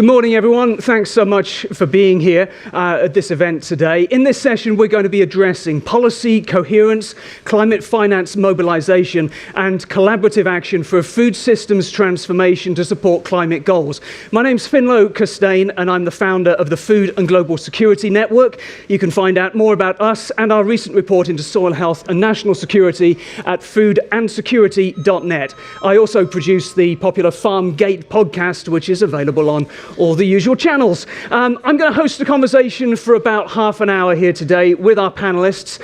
Good morning, everyone. Thanks so much for being here at this event today. In this session, we're going to be addressing policy, coherence, climate finance mobilization, and collaborative action for a food systems transformation to support climate goals. My name's Finlo Costain, and I'm the founder of the Food and Global Security Network. You can find out more about us and our recent report into soil health and national security at foodandsecurity.net. I also produce the popular Farm Gate podcast, which is available on all the usual channels. I'm going to host a conversation for about half an hour here today with our panelists,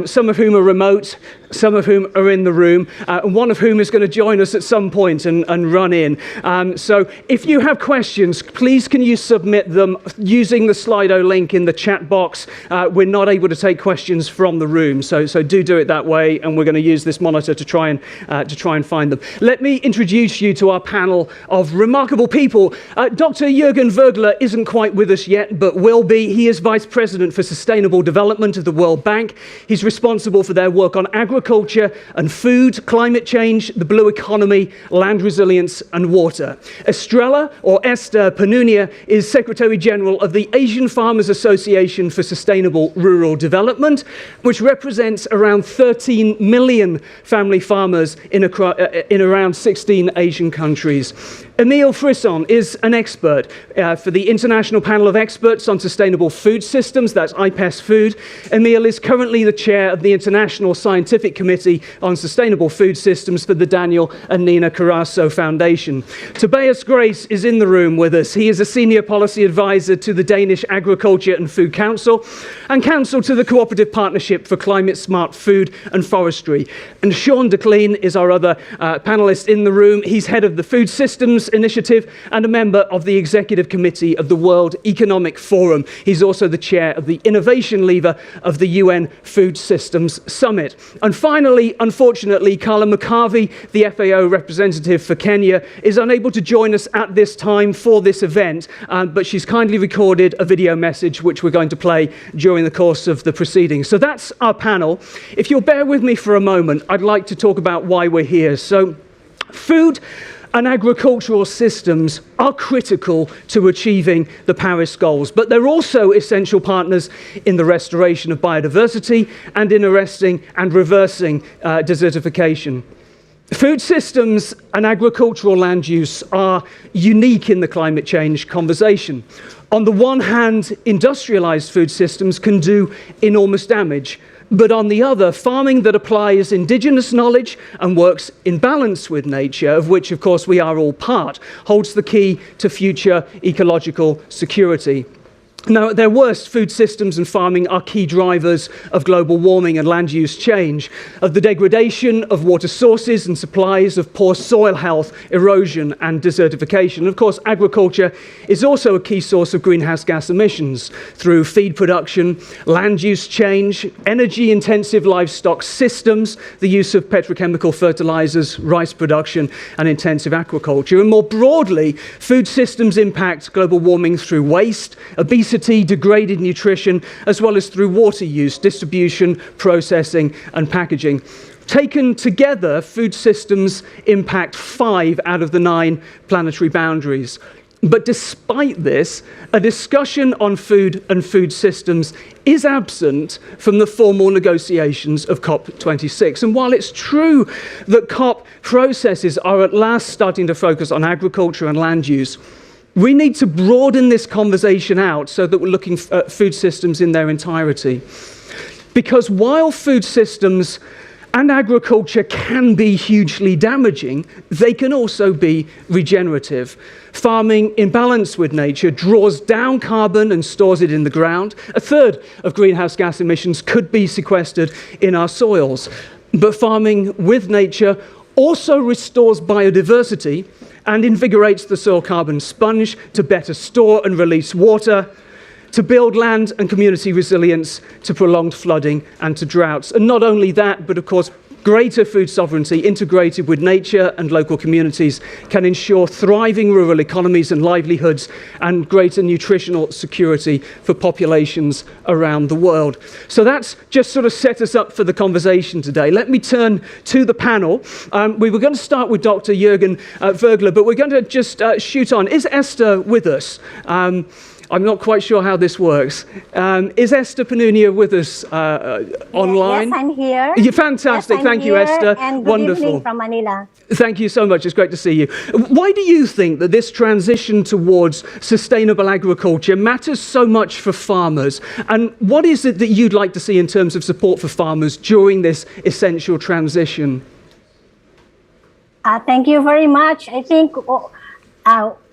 some of whom are remote, some of whom are in the room, and one of whom is going to join us at some point and run in. So if you have questions, please can you submit them using the Slido link in the chat box. We're not able to take questions from the room, so do it that way, and we're going to use this monitor to try and find them. Let me introduce you to our panel of remarkable people. Dr. Jürgen Vögler isn't quite with us yet, but will be. He is Vice President for Sustainable Development of the World Bank. He's responsible for their work on agriculture and food, climate change, the blue economy, land resilience, and water. Estrella, or Esther Panunia, is Secretary General of the Asian Farmers Association for Sustainable Rural Development, which represents around 13 million family farmers in around 16 Asian countries. Emile Frisson is an expert for the International Panel of Experts on Sustainable Food Systems, that's IPES Food. Emile is currently the chair of the International Scientific Committee on Sustainable Food Systems for the Daniel and Nina Carasso Foundation. Tobias Grace is in the room with us. He is a senior policy advisor to the Danish Agriculture and Food Council and counsel to the Cooperative Partnership for Climate Smart Food and Forestry. And Sean DeClean is our other panelist in the room. He's head of the Food Systems Initiative and a member of the Executive Committee of the World Economic Forum. He's also the chair of the innovation lever of the UN Food Systems Summit. And finally, unfortunately, Carla McCarvey, the FAO representative for Kenya, is unable to join us at this time for this event, but she's kindly recorded a video message which we're going to play during the course of the proceedings. So that's our panel. If you'll bear with me for a moment, I'd like to talk about why we're here. So, food and agricultural systems are critical to achieving the Paris goals, but they're also essential partners in the restoration of biodiversity and in arresting and reversing desertification. Food systems and agricultural land use are unique in the climate change conversation. On the one hand, industrialized food systems can do enormous damage. But on the other, farming that applies indigenous knowledge and works in balance with nature, of which, of course, we are all part, holds the key to future ecological security. Now, at their worst, food systems and farming are key drivers of global warming and land use change, of the degradation of water sources and supplies, of poor soil health, erosion, and desertification. Of course, agriculture is also a key source of greenhouse gas emissions through feed production, land use change, energy-intensive livestock systems, the use of petrochemical fertilizers, rice production, and intensive aquaculture. And more broadly, food systems impact global warming through waste, obesity, degraded nutrition, as well as through water use, distribution, processing, and packaging. Taken together, food systems impact 5 out of the 9 planetary boundaries. But despite this, a discussion on food and food systems is absent from the formal negotiations of COP26. And while it's true that COP processes are at last starting to focus on agriculture and land use, we need to broaden this conversation out so that we're looking at food systems in their entirety. Because while food systems and agriculture can be hugely damaging, they can also be regenerative. Farming in balance with nature draws down carbon and stores it in the ground. A third of greenhouse gas emissions could be sequestered in our soils. But farming with nature also restores biodiversity and invigorates the soil carbon sponge to better store and release water, to build land and community resilience to prolonged flooding and to droughts. And not only that, but of course, Greater food sovereignty integrated with nature and local communities can ensure thriving rural economies and livelihoods and greater nutritional security for populations around the world. So that's just sort of set us up for the conversation today. Let me turn to the panel. We were going to start with Dr. Jürgen Vögler, but we're going to just shoot on. Is Esther with us? I'm not quite sure how this works. Is Esther Panunia with us online? Yes, I'm here. You're fantastic. Yes, Thank you, Esther. And good Wonderful. evening from Manila. Thank you so much. It's great to see you. Why do you think that this transition towards sustainable agriculture matters so much for farmers? And what is it that you'd like to see in terms of support for farmers during this essential transition? Thank you very much. I think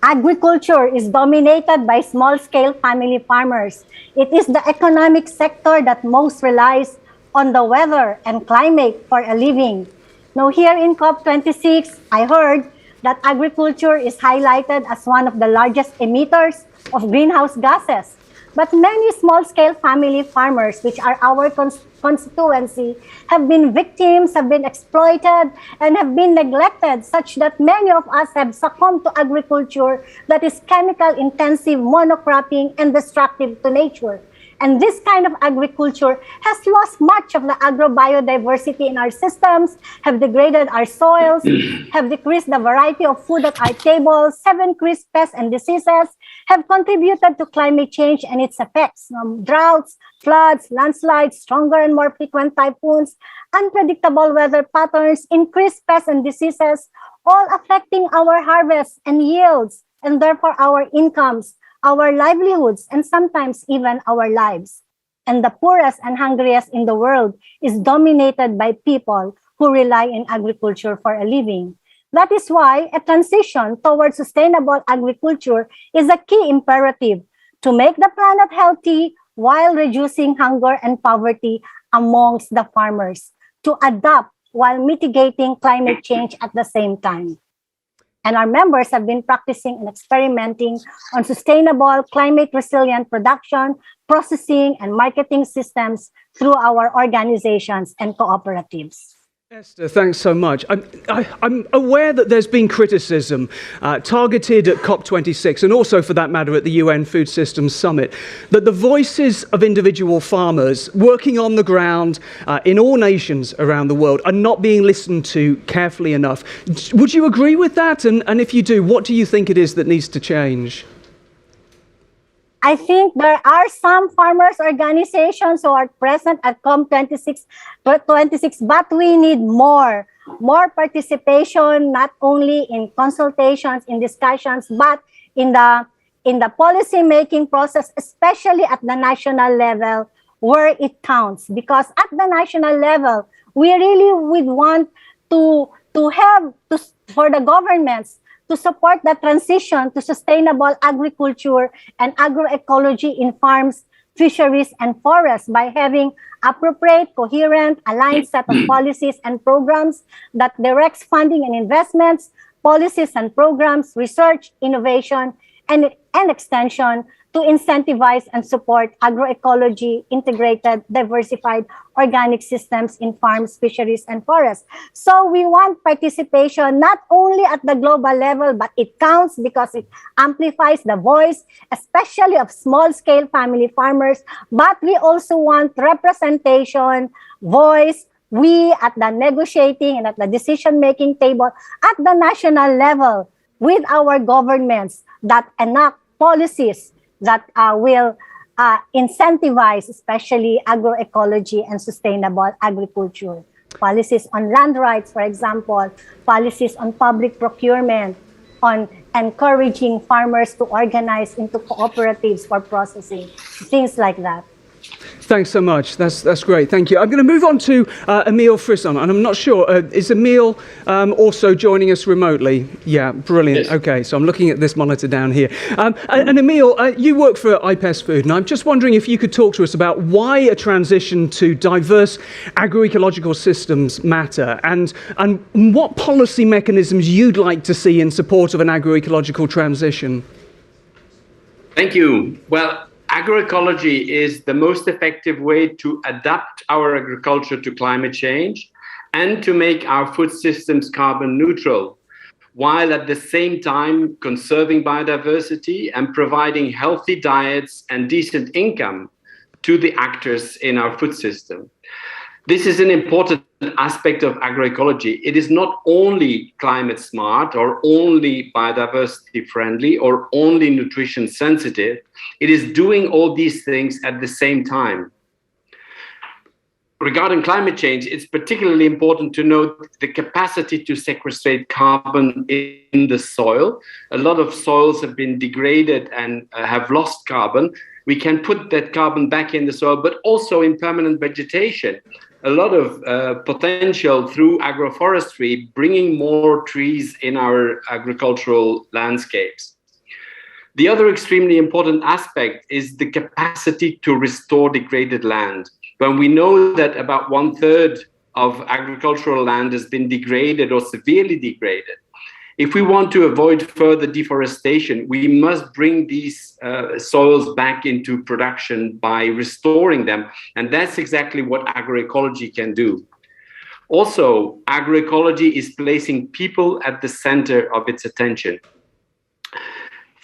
agriculture is dominated by small-scale family farmers. It is the economic sector that most relies on the weather and climate for a living. Now, here in COP26, I heard that agriculture is highlighted as one of the largest emitters of greenhouse gases. But many small-scale family farmers, which are our constituency, have been victims, have been exploited, and have been neglected, such that many of us have succumbed to agriculture that is chemical-intensive, monocropping, and destructive to nature. And this kind of agriculture has lost much of the agrobiodiversity in our systems, have degraded our soils, have decreased the variety of food at our tables, have increased pests and diseases, have contributed to climate change and its effects, droughts, floods, landslides, stronger and more frequent typhoons, unpredictable weather patterns, increased pests and diseases, all affecting our harvests and yields, and therefore our incomes, our livelihoods, and sometimes even our lives. And the poorest and hungriest in the world is dominated by people who rely on agriculture for a living. That is why a transition towards sustainable agriculture is a key imperative to make the planet healthy while reducing hunger and poverty amongst the farmers, to adapt while mitigating climate change at the same time. And our members have been practicing and experimenting on sustainable, climate-resilient production, processing, and marketing systems through our organizations and cooperatives. Esther, thanks so much. I'm aware that there's been criticism targeted at COP26 and also, for that matter, at the UN Food Systems Summit, that the voices of individual farmers working on the ground in all nations around the world are not being listened to carefully enough. Would you agree with that? And if you do, what do you think it is that needs to change? I think there are some farmers' organizations who are present at COP26, but we need more participation, not only in consultations, in discussions, but in the policy-making process, especially at the national level, where it counts. Because at the national level, we really would want for the governments to support the transition to sustainable agriculture and agroecology in farms, fisheries, and forests by having appropriate, coherent, aligned set of policies and programs that directs funding and investments, policies and programs, research, innovation, and extension to incentivize and support agroecology, integrated, diversified organic systems in farms, fisheries, and forests. So we want participation not only at the global level, but it counts because it amplifies the voice, especially of small-scale family farmers. But we also want representation, voice, we at the negotiating and at the decision-making table at the national level with our governments that enact policies that will incentivize especially agroecology and sustainable agriculture. Policies on land rights, for example, policies on public procurement, on encouraging farmers to organize into cooperatives for processing, things like that. Thanks so much. That's great. Thank you. I'm going to move on to Emile Frisson, and I'm not sure, is Emile also joining us remotely? Yeah, brilliant. Yes. Okay, so I'm looking at this monitor down here. And Emile, you work for IPES Food, and I'm just wondering if you could talk to us about why a transition to diverse agroecological systems matter, and what policy mechanisms you'd like to see in support of an agroecological transition. Thank you. Well, agroecology is the most effective way to adapt our agriculture to climate change. and to make our food systems carbon neutral, while at the same time conserving biodiversity and providing healthy diets and decent income to the actors in our food system. This is an important aspect of agroecology. It is not only climate smart or only biodiversity friendly or only nutrition sensitive. It is doing all these things at the same time. Regarding climate change, it's particularly important to note the capacity to sequestrate carbon in the soil. A lot of soils have been degraded and have lost carbon. We can put that carbon back in the soil, but also in permanent vegetation. A lot of potential through agroforestry, bringing more trees in our agricultural landscapes. The other extremely important aspect is the capacity to restore degraded land. When we know that about 1/3 of agricultural land has been degraded or severely degraded, if we want to avoid further deforestation, we must bring these soils back into production by restoring them. And that's exactly what agroecology can do. Also, agroecology is placing people at the center of its attention.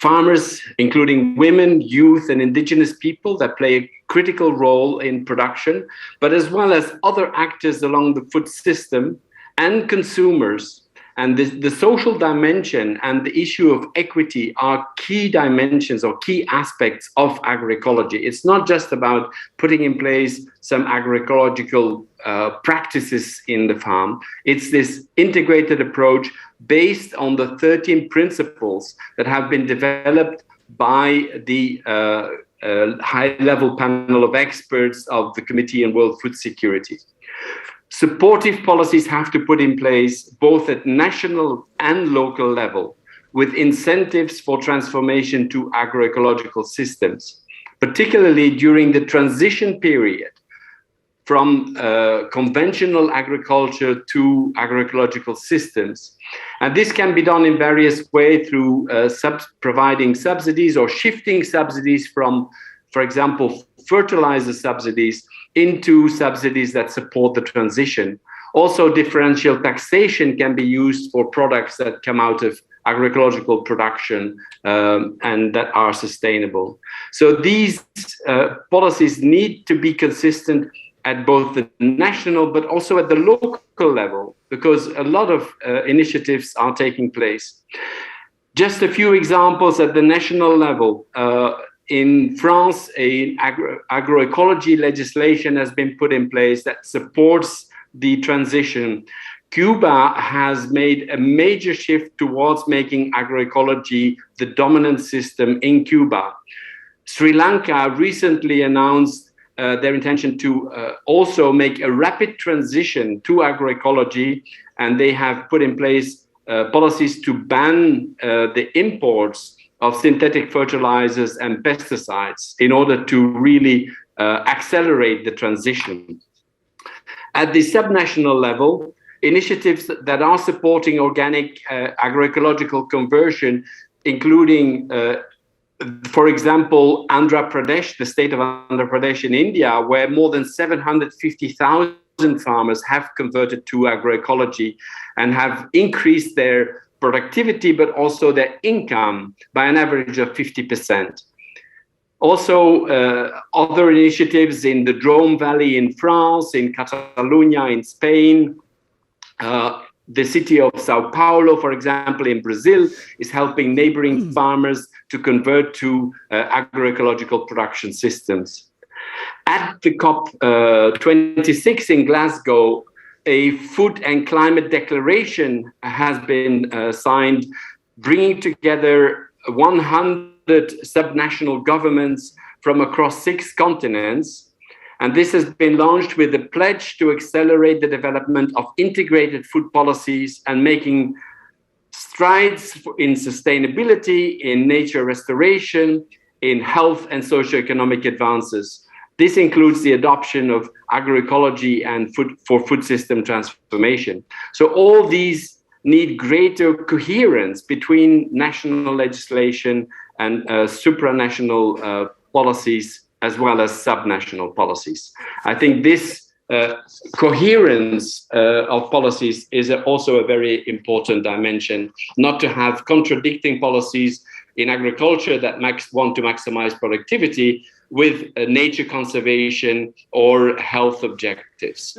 Farmers, including women, youth, and indigenous people that play a critical role in production, but as well as other actors along the food system and consumers. And the social dimension and the issue of equity are key dimensions or key aspects of agroecology. It's not just about putting in place some agroecological practices in the farm. It's this integrated approach based on the 13 principles that have been developed by the high-level panel of experts of the Committee on World Food Security. Supportive policies have to put in place both at national and local level with incentives for transformation to agroecological systems, particularly during the transition period from conventional agriculture to agroecological systems. And this can be done in various ways through providing subsidies or shifting subsidies from, for example, fertilizer subsidies into subsidies that support the transition. Also, differential taxation can be used for products that come out of agroecological production and that are sustainable. So these policies need to be consistent at both the national but also at the local level, because a lot of initiatives are taking place. Just a few examples at the national level. In France, agroecology legislation has been put in place that supports the transition. Cuba has made a major shift towards making agroecology the dominant system in Cuba. Sri Lanka recently announced their intention to also make a rapid transition to agroecology, and they have put in place policies to ban the imports of synthetic fertilizers and pesticides in order to really accelerate the transition. At the subnational level, initiatives that are supporting organic agroecological conversion, including, for example, Andhra Pradesh, the state of Andhra Pradesh in India, where more than 750,000 farmers have converted to agroecology and have increased their productivity, but also their income by an average of 50%. Also, other initiatives in the Drôme Valley in France, in Catalonia in Spain, the city of Sao Paulo, for example, in Brazil, is helping neighboring farmers to convert to agroecological production systems. At the COP26 in Glasgow, a food and climate declaration has been signed, bringing together 100 subnational governments from across 6 continents. And this has been launched with a pledge to accelerate the development of integrated food policies and making strides in sustainability, in nature restoration, in health and socioeconomic advances. This includes the adoption of agroecology and food system transformation. So all these need greater coherence between national legislation and supranational policies, as well as subnational policies. I think this coherence of policies is also a very important dimension, not to have contradicting policies in agriculture that want to maximize productivity with nature conservation or health objectives.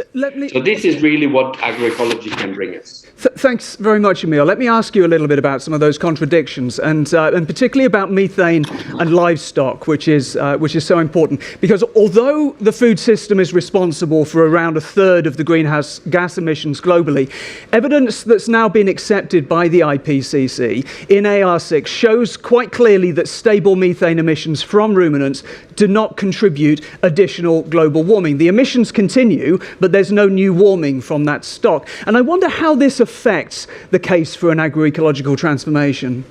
So this is really what agroecology can bring us. Thanks very much, Emil. Let me ask you a little bit about some of those contradictions, and particularly about methane and livestock, which is so important. Because although the food system is responsible for around a third of the greenhouse gas emissions globally, evidence that's now been accepted by the IPCC in AR6 shows quite clearly that stable methane emissions from ruminants do not contribute additional global warming. The emissions continue, but there's no new warming from that stock. And I wonder how this affects the case for an agroecological transformation.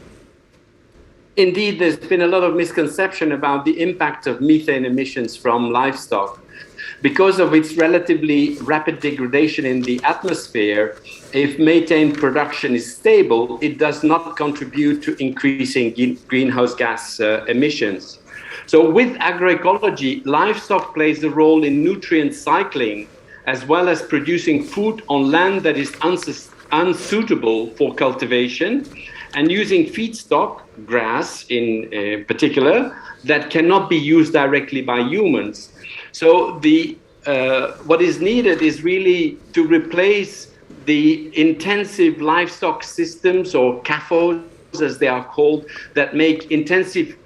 Indeed, there's been a lot of misconception about the impact of methane emissions from livestock. Because of its relatively rapid degradation in the atmosphere, if methane production is stable, it does not contribute to increasing greenhouse gas emissions. So with agroecology, livestock plays a role in nutrient cycling, as well as producing food on land that is unsuitable for cultivation, and using feedstock, grass in particular, that cannot be used directly by humans. So what is needed is really to replace the intensive livestock systems, or CAFOs as they are called, that make intensive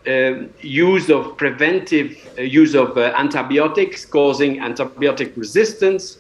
use of preventive use of antibiotics, causing antibiotic resistance,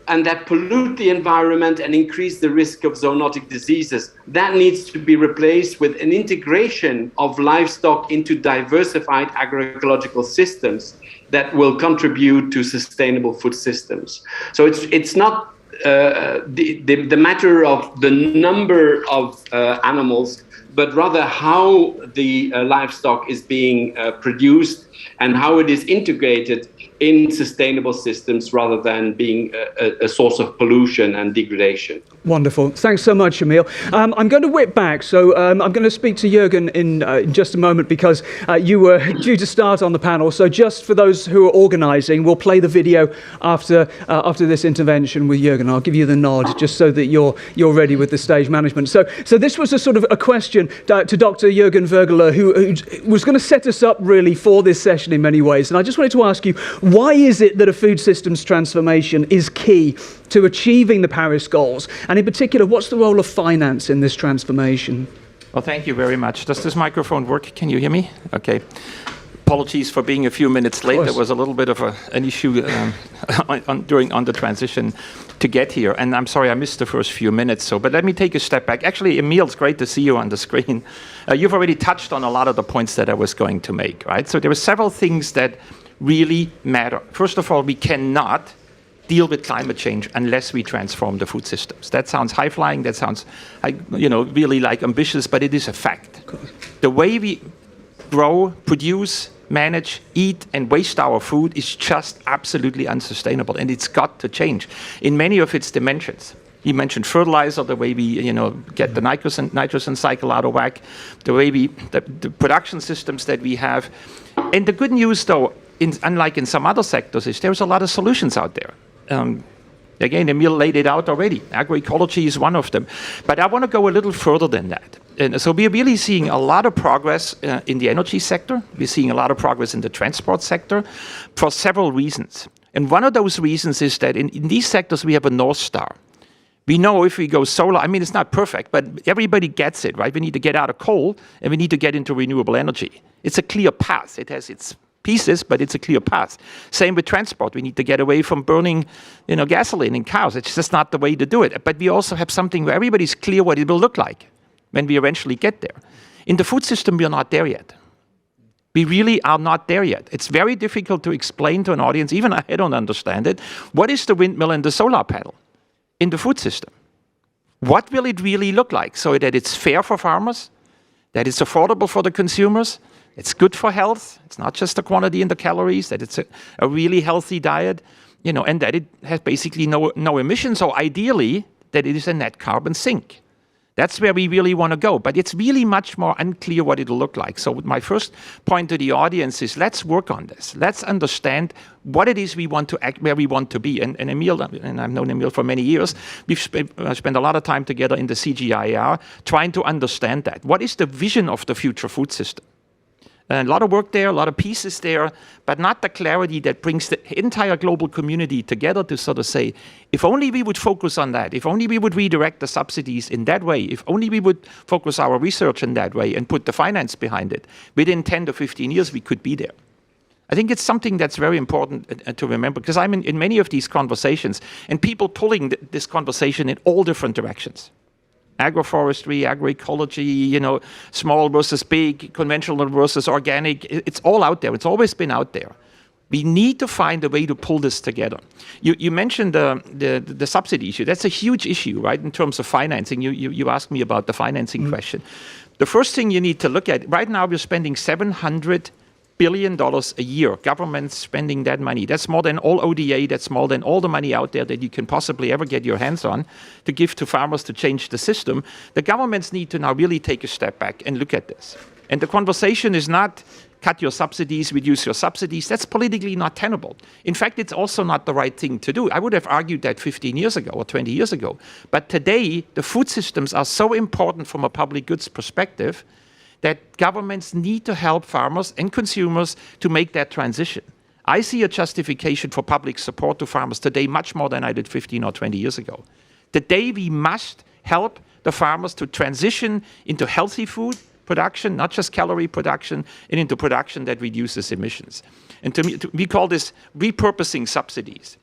and that pollute the environment and increase the risk of zoonotic diseases. That needs to be replaced with an integration of livestock into diversified agroecological systems that will contribute to sustainable food systems. So it's not the matter of the number of animals, but rather how the livestock is being produced and how it is integrated in sustainable systems rather than being a source of pollution and degradation. Wonderful. Thanks so much, Emil. I'm going to whip back, so I'm going to speak to Jürgen in just a moment, because you were due to start on the panel. So just for those who are organising, we'll play the video after this intervention with Jürgen. I'll give you the nod just so that you're ready with the stage management. So this was a sort of a question to Dr. Jürgen Vergeler, who was going to set us up really for this session in many ways. And I just wanted to ask you, why is it that a food systems transformation is key to achieving the Paris goals? And in particular, what's the role of finance in this transformation? Well, thank you very much. Does this microphone work? Can you hear me? Okay. Apologies for being a few minutes late. There was a little bit of an issue on the transition to get here. And I'm sorry I missed the first few minutes. But let me take a step back. Actually, Emil, it's great to see you on the screen. You've already touched on a lot of the points that I was going to make, right? So there are several things that really matter. First of all, we cannot deal with climate change unless we transform the food systems. That sounds high-flying, that sounds really like ambitious, but it is a fact. The way we grow, produce, manage, eat, and waste our food is just absolutely unsustainable, and it's got to change in many of its dimensions. You mentioned fertilizer, the way we get the nitrogen cycle out of whack, the way the production systems that we have. And the good news, though, unlike in some other sectors, is there's a lot of solutions out there. Again, Emil laid it out already. Agroecology is one of them. But I want to go a little further than that. And so we're really seeing a lot of progress in the energy sector. We're seeing a lot of progress in the transport sector for several reasons. And one of those reasons is that in these sectors, we have a North Star. We know if we go solar, I mean, it's not perfect, but everybody gets it, right? We need to get out of coal, and we need to get into renewable energy. It's a clear path. It has its pieces, but it's a clear path. Same with transport. We need to get away from burning, gasoline in cars. It's just not the way to do it. But we also have something where everybody's clear what it will look like when we eventually get there. In the food system, we are not there yet. We really are not there yet. It's very difficult to explain to an audience, even I don't understand it, what is the windmill and the solar panel in the food system? What will it really look like so that it's fair for farmers, that it's affordable for the consumers, it's good for health, it's not just the quantity and the calories, that it's a really healthy diet, and that it has basically no emissions, or ideally, that it is a net carbon sink. That's where we really want to go. But it's really much more unclear what it'll look like. So my first point to the audience is let's work on this. Let's understand what it is we want to act, where we want to be. And Emil, and I've known Emil for many years, we've spent a lot of time together in the CGIAR trying to understand that. What is the vision of the future food system? And a lot of work there, a lot of pieces there, but not the clarity that brings the entire global community together to sort of say, if only we would focus on that, if only we would redirect the subsidies in that way, if only we would focus our research in that way and put the finance behind it, within 10 to 15 years we could be there. I think it's something that's very important to remember, because I'm in many of these conversations and people pulling this conversation in all different directions. Agroforestry, agroecology, small versus big, conventional versus organic. It's all out there. It's always been out there. We need to find a way to pull this together. You mentioned the subsidy issue. That's a huge issue, right, in terms of financing. You asked me about the financing question. The first thing you need to look at, right now we're spending $700 billion a year. Governments spending that money. That's more than all ODA. That's more than all the money out there that you can possibly ever get your hands on to give to farmers to change the system. The governments need to now really take a step back and look at this. And the conversation is not cut your subsidies, reduce your subsidies. That's politically not tenable. In fact, it's also not the right thing to do. I would have argued that 15 years ago or 20 years ago. But today, the food systems are so important from a public goods perspective that governments need to help farmers and consumers to make that transition. I see a justification for public support to farmers today much more than I did 15 or 20 years ago. Today we must help the farmers to transition into healthy food production, not just calorie production, and into production that reduces emissions. And to me, we call this repurposing subsidies.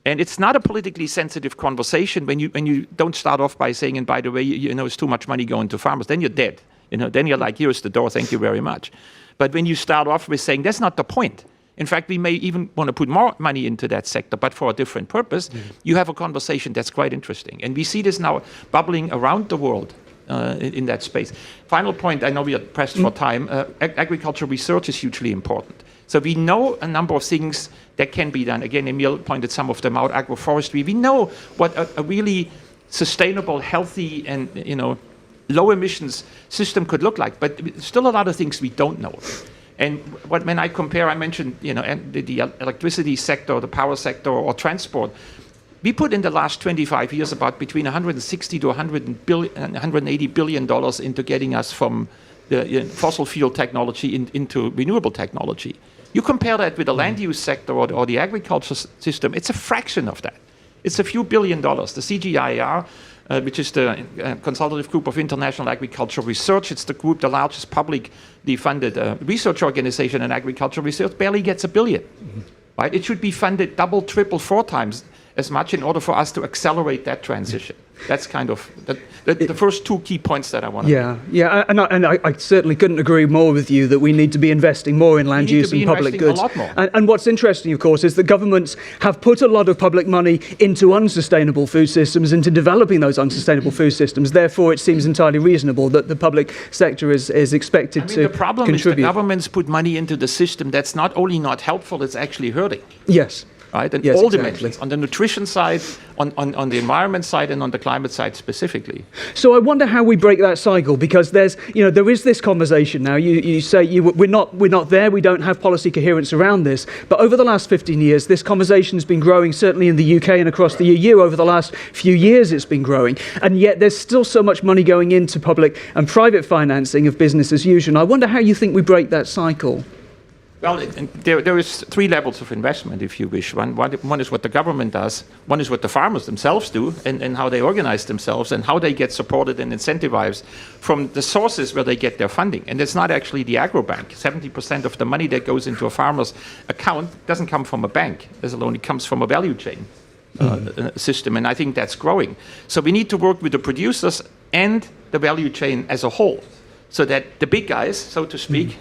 And it's not a politically sensitive conversation when you don't start off by saying, and by the way, it's too much money going to farmers, then you're dead. Then you're like, here's the door, thank you very much. But when you start off with saying, that's not the point. In fact, we may even want to put more money into that sector, but for a different purpose, you have a conversation that's quite interesting. And we see this now bubbling around the world in that space. Final point, I know we are pressed for time. Agricultural research is hugely important. So we know a number of things that can be done. Again, Emil pointed some of them out, agroforestry. We know what a really sustainable, healthy, and low emissions system could look like, but still a lot of things we don't know. And when I compare, I mentioned the electricity sector, the power sector, or transport. We put in the last 25 years about between 160 to 180 billion dollars into getting us from the fossil fuel technology into renewable technology. You compare that with the land use sector or the agriculture system, it's a fraction of that. It's a few $billion. The CGIAR, which is the Consultative Group of International Agricultural Research. It's the group, the largest publicly funded research organization in agricultural research, barely gets $1 billion. Right? It should be funded double, triple, 4 times as much in order for us to accelerate that transition. That's kind of the first 2 key points that I want to make. Yeah, and I certainly couldn't agree more with you that we need to be investing more in land use and public goods. A lot more. And what's interesting, of course, is that governments have put a lot of public money into unsustainable food systems, into developing those unsustainable food systems. Therefore, it seems entirely reasonable that the public sector is expected to contribute. The problem is the governments put money into the system that's not only not helpful, it's actually hurting. Yes. Right? And yes, all exactly. dimensions, on the nutrition side, on the environment side, and on the climate side specifically. So I wonder how we break that cycle, because there is this conversation now. You say we're not there. We don't have policy coherence around this. But over the last 15 years, this conversation has been growing. Certainly in the UK and across the EU, over the last few years, it's been growing. And yet there's still so much money going into public and private financing of business as usual. And I wonder how you think we break that cycle. Well, there is 3 levels of investment, if you wish. One is what the government does, one is what the farmers themselves do, and how they organize themselves, and how they get supported and incentivized from the sources where they get their funding. And it's not actually the agrobank. 70% of the money that goes into a farmer's account doesn't come from a bank, as alone it comes from a value chain system, and I think that's growing. So we need to work with the producers and the value chain as a whole, so that the big guys, so to speak,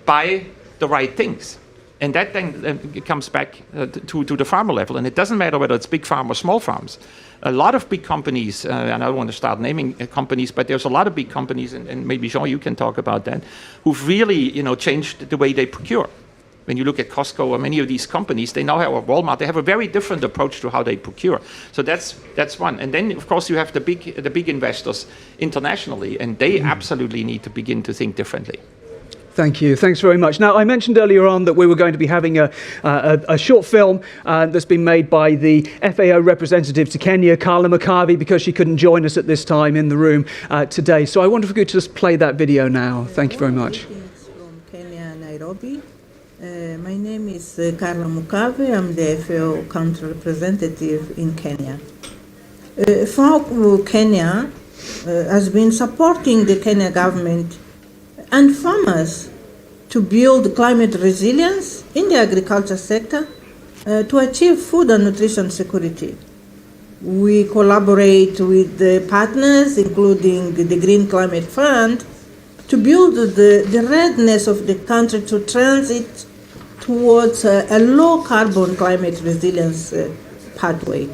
buy the right things. And that then comes back to the farmer level. And it doesn't matter whether it's big farm or small farms. A lot of big companies, and I don't want to start naming companies, but there's a lot of big companies, and maybe Jean, you can talk about that, who've really changed the way they procure. when you look at Costco or many of these companies, they now have a Walmart. They have a very different approach to how they procure. So that's one. And then, of course, you have the big investors internationally, and they absolutely need to begin to think differently. Thank you. Thanks very much. Now, I mentioned earlier on that we were going to be having a short film that's been made by the FAO representative to Kenya, Carla Mukavi, because she couldn't join us at this time in the room today. So I wonder if we could just play that video now. Thank you very much. From Kenya, Nairobi. My name is Carla Mukavi. I'm the FAO country representative in Kenya. FAO Kenya has been supporting the Kenya government and farmers to build climate resilience in the agriculture sector to achieve food and nutrition security. We collaborate with the partners, including the Green Climate Fund, to build the readiness of the country to transit towards a low-carbon climate resilience pathway.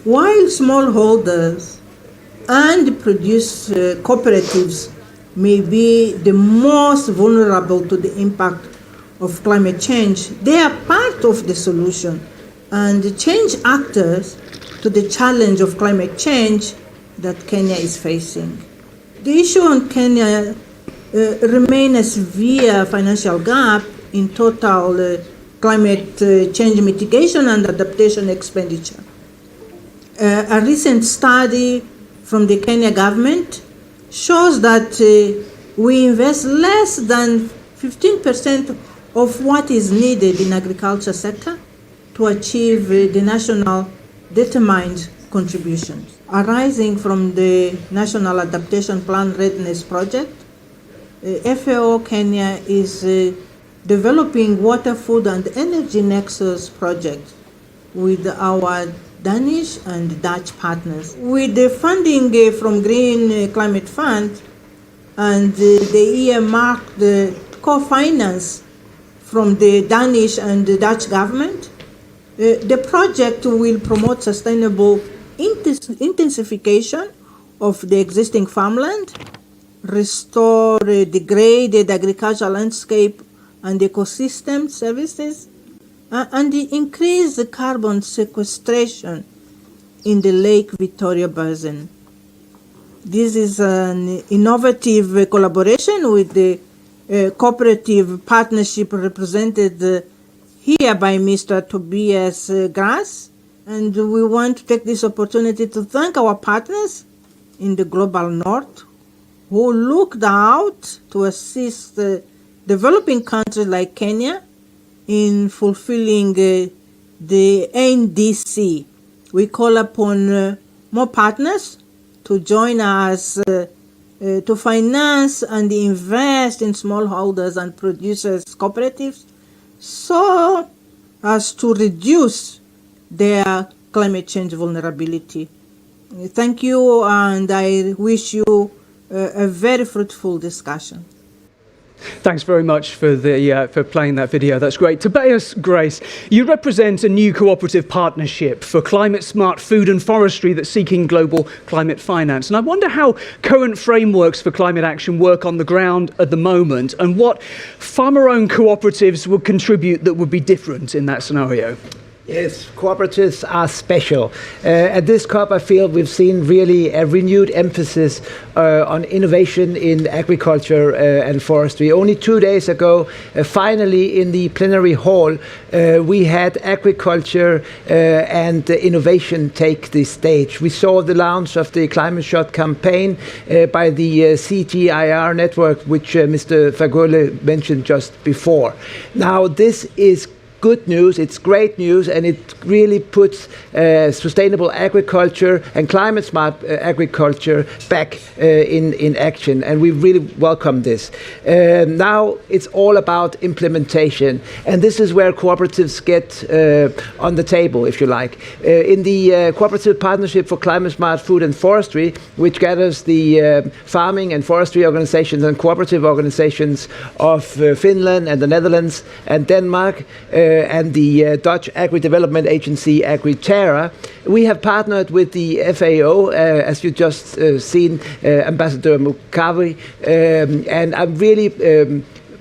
While smallholders and produce cooperatives may be the most vulnerable to the impact of climate change, they are part of the solution and change actors to the challenge of climate change that Kenya is facing. The issue on Kenya remains a severe financial gap in total climate change mitigation and adaptation expenditure. A recent study from the Kenya government shows that we invest less than 15% of what is needed in agriculture sector to achieve the national determined contributions. Arising from the National Adaptation Plan Readiness Project, FAO Kenya is developing water, food and energy nexus project with our Danish and Dutch partners. With the funding from Green Climate Fund and the earmarked co-finance from the Danish and the Dutch government, the project will promote sustainable intensification of the existing farmland, restore degraded agricultural landscape and ecosystem services, and increase the carbon sequestration in the Lake Victoria Basin. This is an innovative collaboration with the cooperative partnership represented here by Mr. Tobias Grass, and we want to take this opportunity to thank our partners in the global north who looked out to assist developing countries like Kenya in fulfilling the NDC. We call upon more partners to join us to finance and invest in smallholders and producers cooperatives so as to reduce their climate change vulnerability. Thank you, and I wish you a very fruitful discussion. Thanks very much for playing that video. That's great. Tobias Grace, you represent a new cooperative partnership for climate-smart food and forestry that's seeking global climate finance. And I wonder how current frameworks for climate action work on the ground at the moment, and what farmer-owned cooperatives would contribute that would be different in that scenario. Yes, cooperatives are special. At this COP, I feel we've seen really a renewed emphasis on innovation in agriculture and forestry. Only 2 days ago, finally in the plenary hall, we had agriculture and innovation take the stage. We saw the launch of the Climate Shot campaign by the CGIAR network, which Mr. Fagole mentioned just before. Now, this is good news, it's great news, and it really puts sustainable agriculture and climate smart agriculture back in action, and we really welcome this. Now it's all about implementation, and this is where cooperatives get on the table, if you like. In the Cooperative Partnership for Climate Smart Food and Forestry, which gathers the farming and forestry organizations and cooperative organizations of Finland and the Netherlands and Denmark, and the Dutch Agri-Development Agency, Agri-Terra, we have partnered with the FAO, as you just seen, Ambassador Mukavi, and I'm really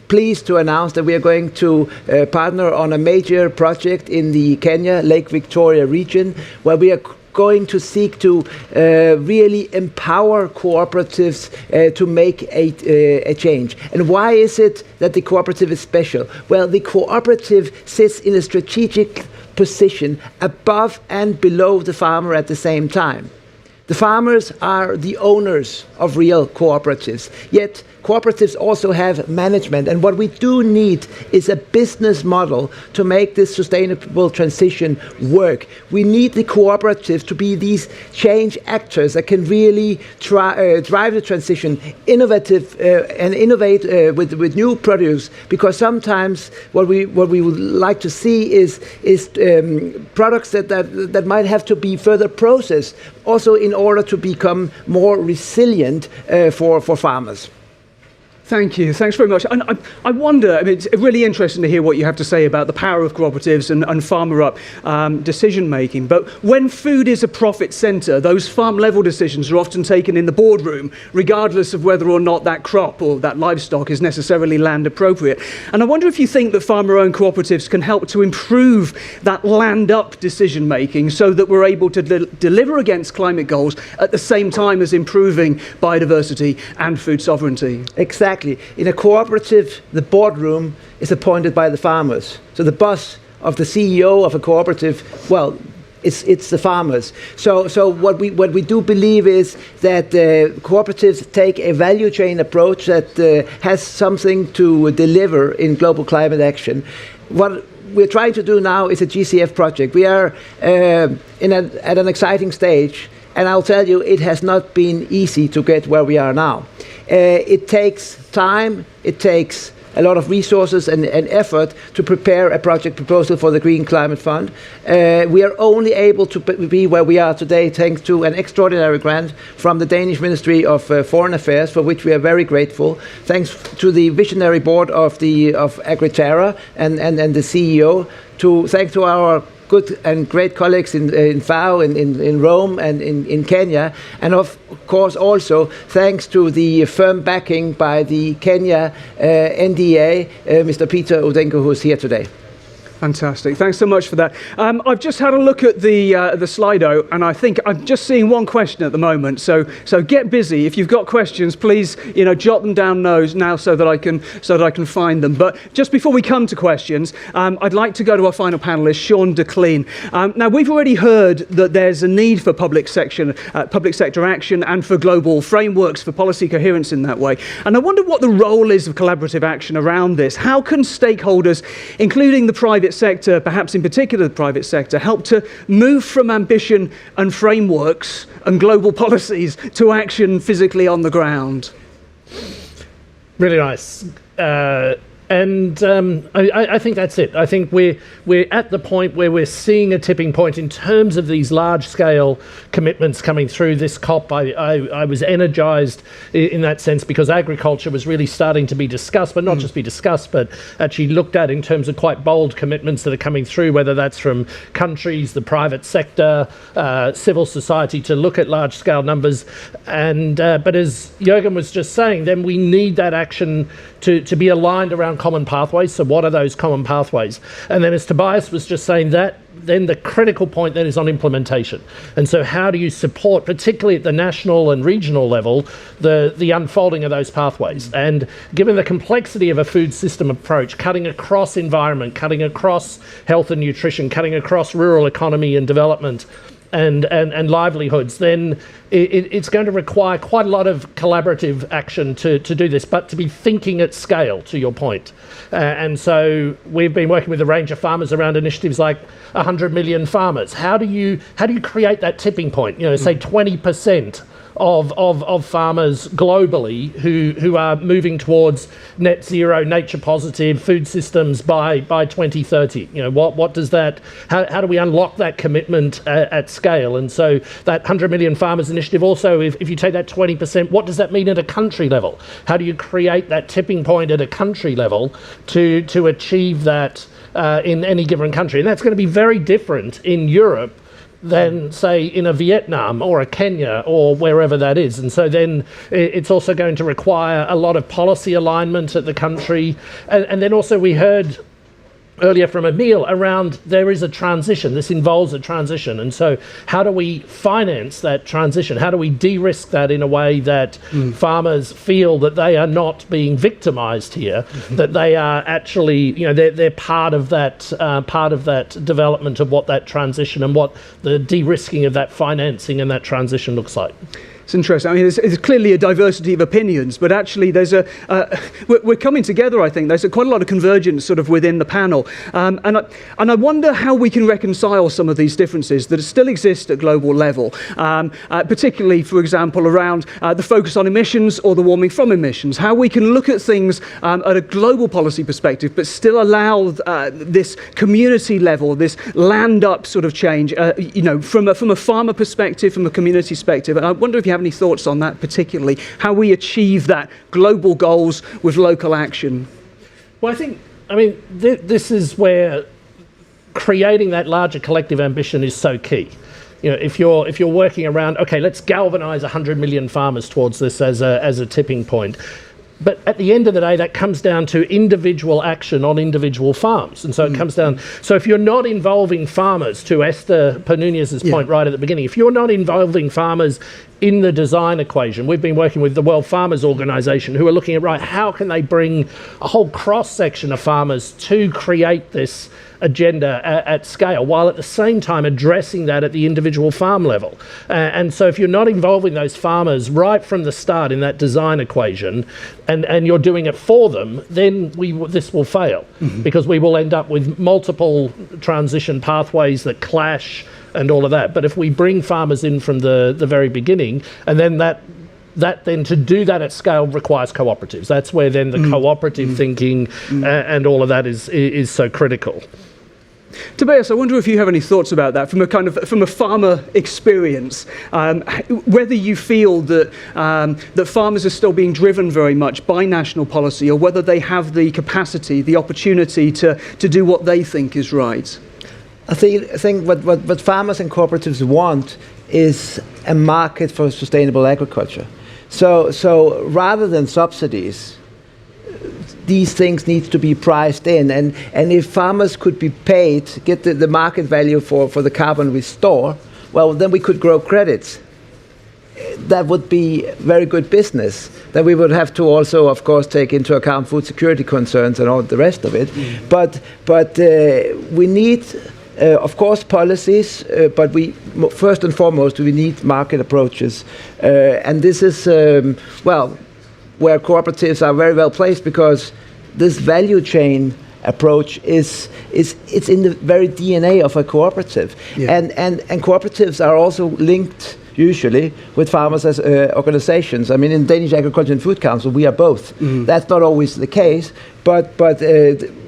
pleased to announce that we are going to partner on a major project in the Kenya Lake Victoria region, where we are going to seek to really empower cooperatives to make a change. And why is it that the cooperative is special? Well, the cooperative sits in a strategic position above and below the farmer at the same time. The farmers are the owners of real cooperatives, yet cooperatives also have management, and what we do need is a business model to make this sustainable transition work. We need the cooperatives to be these change actors that can really drive the transition, innovate with new produce, because sometimes what we would like to see is products that might have to be further processed, also in order to become more resilient for farmers. Thank you. Thanks very much. And I wonder, I mean, it's really interesting to hear what you have to say about the power of cooperatives and farmer-up decision making. But when food is a profit centre, those farm-level decisions are often taken in the boardroom, regardless of whether or not that crop or that livestock is necessarily land appropriate. And I wonder if you think that farmer-owned cooperatives can help to improve that land-up decision making so that we're able to deliver against climate goals at the same time as improving biodiversity and food sovereignty. Exactly. In a cooperative, the boardroom is appointed by the farmers. So the boss of the CEO of a cooperative, well, it's the farmers. So what we do believe is that cooperatives take a value chain approach that has something to deliver in global climate action. What we're trying to do now is a GCF project. We are at an exciting stage, and I'll tell you, it has not been easy to get where we are now. It takes time, it takes a lot of resources and effort to prepare a project proposal for the Green Climate Fund. We are only able to be where we are today thanks to an extraordinary grant from the Danish Ministry of Foreign Affairs, for which we are very grateful. Thanks to the visionary board of Agroecological and the CEO. Thanks to our good and great colleagues in FAO, in Rome and in Kenya, and of course also thanks to the firm backing by the Kenya NDA, Mr. Peter Udenko, who's here today. Fantastic. Thanks so much for that. I've just had a look at the Slido, and I think I'm just seeing one question at the moment. So get busy. If you've got questions, please jot them down now so that I can find them. But just before we come to questions, I'd like to go to our final panelist, Sean DeClean. Now we've already heard that there's a need for public sector action and for global frameworks for policy coherence in that way. And I wonder what the role is of collaborative action around this. How can stakeholders, including the private sector, perhaps in particular the private sector, help to move from ambition and frameworks and global policies to action physically on the ground? Really nice. I think that's it. I think we're at the point where we're seeing a tipping point in terms of these large-scale commitments coming through this COP. I was energized in that sense because agriculture was really starting to be discussed, but not just be discussed, but actually looked at in terms of quite bold commitments that are coming through, whether that's from countries, the private sector, civil society, to look at large-scale numbers. But as Jürgen was just saying, then we need that action to be aligned around common pathways. So what are those common pathways? And then as Tobias was just saying, that then the critical point then is on implementation. And so how do you support, particularly at the national and regional level, the unfolding of those pathways? And given the complexity of a food system approach, cutting across environment, cutting across health and nutrition, cutting across rural economy and development, and livelihoods, then it's going to require quite a lot of collaborative action to do this, but to be thinking at scale, to your point. And so we've been working with a range of farmers around initiatives like 100 million farmers. How do you create that tipping point? Say 20% of farmers globally who are moving towards net zero, nature positive food systems by 2030. What does that? How do we unlock that commitment at scale? And so that 100 million farmers initiative also, if you take that 20%, what does that mean at a country level? How do you create that tipping point at a country level to achieve that in any given country? And that's going to be very different in Europe than, say, in a Vietnam or a Kenya or wherever that is. And so then it's also going to require a lot of policy alignment at the country. And then also we heard earlier from Emil around there is a transition. This involves a transition. And so how do we finance that transition? How do we de-risk that in a way that farmers feel that they are not being victimized here, that they are actually, they're part of that development of what that transition and what the de-risking of that financing and that transition looks like? It's interesting. I mean, there's clearly a diversity of opinions, but actually there's we're coming together, I think. There's quite a lot of convergence sort of within the panel. And I wonder how we can reconcile some of these differences that still exist at global level, particularly, for example, around the focus on emissions or the warming from emissions, how we can look at things at a global policy perspective, but still allow this community level, this land up sort of change, from a farmer perspective, from a community perspective. And I wonder if you have any thoughts on that, particularly how we achieve that global goals with local action. Well, this is where creating that larger collective ambition is so key. If you're working around, okay, let's galvanize 100 million farmers towards this as a tipping point. But at the end of the day, that comes down to individual action on individual farms. And so it comes down, so if you're not involving farmers, to Esther Panunias's point right at the beginning, if you're not involving farmers in the design equation, we've been working with the World Farmers Organization, who are looking at, right, how can they bring a whole cross-section of farmers to create this agenda at scale, while at the same time addressing that at the individual farm level. And so if you're not involving those farmers right from the start in that design equation, and you're doing it for them, then this will fail, because we will end up with multiple transition pathways that clash and all of that. But if we bring farmers in from the very beginning, and then that then to do that at scale requires cooperatives. That's where then the cooperative thinking and all of that is so critical. Tobias, I wonder if you have any thoughts about that from a farmer experience, whether you feel that that farmers are still being driven very much by national policy, or whether they have the capacity, the opportunity to do what they think is right. I think what farmers and cooperatives want is a market for sustainable agriculture. So rather than subsidies, these things need to be priced in, and if farmers could be paid, get the market value for the carbon we store, well, then we could grow credits. That would be very good business. Then we would have to also, of course, take into account food security concerns and all the rest of it. But we need, of course, policies, but first and foremost, we need market approaches. And this is, where cooperatives are very well placed, because this value chain approach it's in the very DNA of a cooperative. And cooperatives are also linked usually with farmers as organizations. I mean, in Danish Agriculture and Food Council, we are both. That's not always the case, but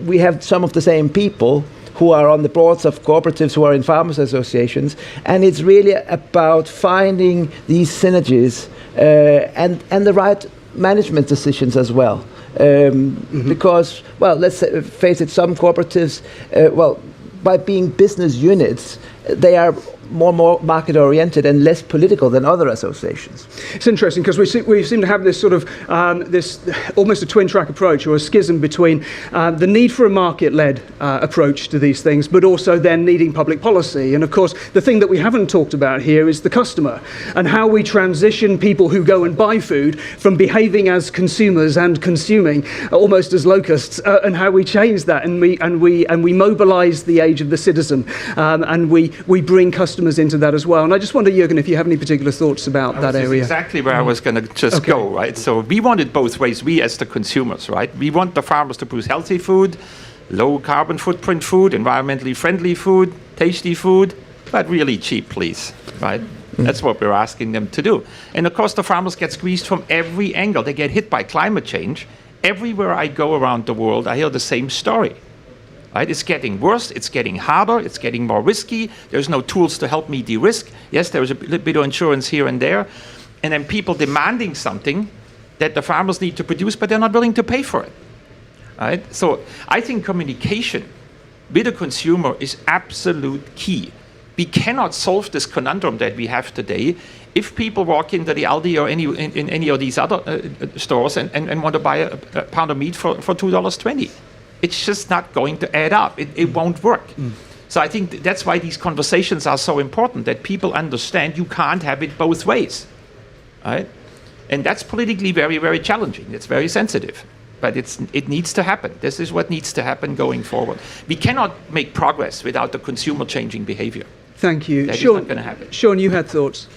we have some of the same people who are on the boards of cooperatives, who are in farmers associations, and it's really about finding these synergies and the right management decisions as well. Because, well, let's face it, some cooperatives, by being business units, they are more market-oriented and less political than other associations. It's interesting because we seem to have this sort of this almost a twin-track approach, or a schism between the need for a market-led approach to these things, but also then needing public policy. And of course, the thing that we haven't talked about here is the customer, and how we transition people who go and buy food from behaving as consumers and consuming almost as locusts, and how we change that, and we mobilize the age of the citizen, and we bring customers into that as well. And I just wonder, Jürgen, if you have any particular thoughts about that area. Exactly where I was going to just go, right? So we want it both ways, we as the consumers, right? We want the farmers to produce healthy food, low carbon footprint food, environmentally friendly food, tasty food, but really cheap, please, right? That's what we're asking them to do. And of course, the farmers get squeezed from every angle. They get hit by climate change. Everywhere I go around the world, I hear the same story. Right? It's getting worse, it's getting harder, it's getting more risky. There's no tools to help me de-risk. Yes, there's a little bit of insurance here and there. And then people demanding something that the farmers need to produce, but they're not willing to pay for it. Right? So I think communication with the consumer is absolute key. we cannot solve this conundrum that we have today if people walk into the Aldi or in any of these other stores and want to buy a pound of meat for $2.20. It's just not going to add up. It won't work. So I think that's why these conversations are so important, that people understand you can't have it both ways, right? And that's politically very, very challenging. It's very sensitive, but it needs to happen. This is what needs to happen going forward. We cannot make progress without the consumer changing behavior. Thank you. That Sean, is not going to happen. Sean, you had thoughts?